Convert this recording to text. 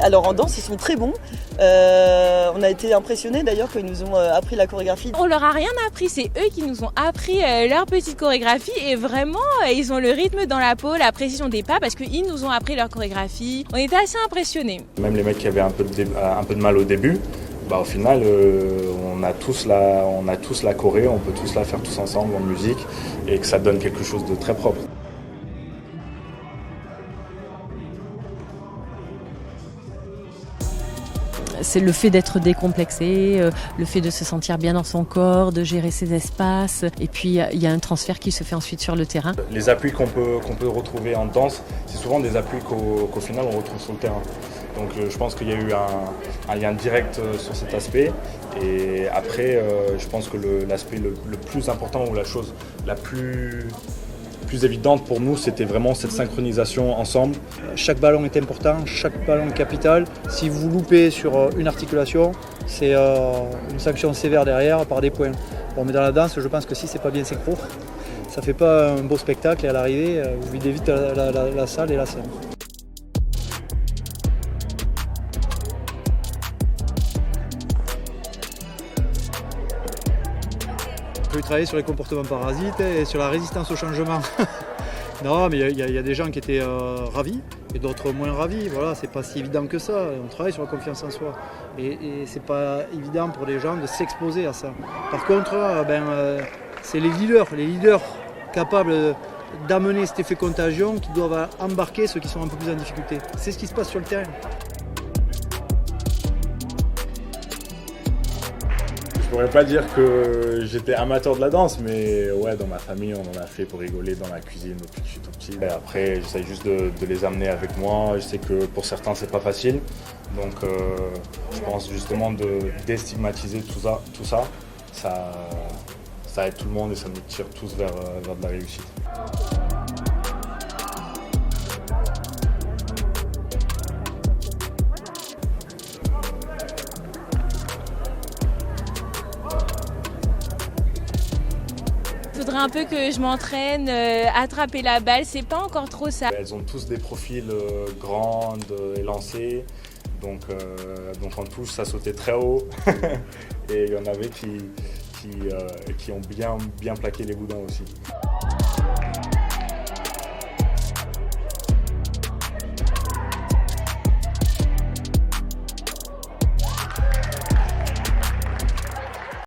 Alors en danse, ils sont très bons. On a été impressionnés d'ailleurs quand ils nous ont appris la chorégraphie. On leur a rien appris, c'est eux qui nous ont appris leur petite chorégraphie et vraiment ils ont le rythme dans la peau, la précision des pas parce qu'ils nous ont appris leur chorégraphie. On était assez impressionnés. Même les mecs qui avaient un peu de mal au début, au final on a tous la choré, on peut tous la faire tous ensemble en musique et que ça donne quelque chose de très propre. C'est le fait d'être décomplexé, le fait de se sentir bien dans son corps, de gérer ses espaces. Et puis il y a un transfert qui se fait ensuite sur le terrain. Les appuis qu'on peut retrouver en danse, c'est souvent des appuis qu'au final on retrouve sur le terrain. Donc je pense qu'il y a eu un lien direct sur cet aspect. Et après, je pense que l'aspect le plus important ou la chose la plus évidente pour nous, c'était vraiment cette synchronisation ensemble. Chaque ballon est important, chaque ballon est capital. Si vous loupez sur une articulation, c'est une sanction sévère derrière par des points. Bon, mais dans la danse, je pense que si c'est pas bien synchro, ça fait pas un beau spectacle et à l'arrivée, vous videz vite la salle et la scène. On peut travailler sur les comportements parasites et sur la résistance au changement. Non, mais il y a des gens qui étaient ravis et d'autres moins ravis. Voilà, c'est pas si évident que ça. On travaille sur la confiance en soi. Et c'est pas évident pour les gens de s'exposer à ça. Par contre, c'est les leaders capables d'amener cet effet contagion qui doivent embarquer ceux qui sont un peu plus en difficulté. C'est ce qui se passe sur le terrain. Je pourrais pas dire que j'étais amateur de la danse, mais ouais, dans ma famille, on en a fait pour rigoler dans la cuisine depuis que je suis tout petit. Et après, j'essaie juste de les amener avec moi. Je sais que pour certains, c'est pas facile. Donc, je pense justement de déstigmatiser tout ça, ça aide tout le monde et ça nous tire tous vers de la réussite. Il faudrait un peu que je m'entraîne, attraper la balle, c'est pas encore trop ça. Elles ont tous des profils grands, élancés, donc en touche ça sautait très haut et il y en avait qui ont bien plaqué les boudins aussi.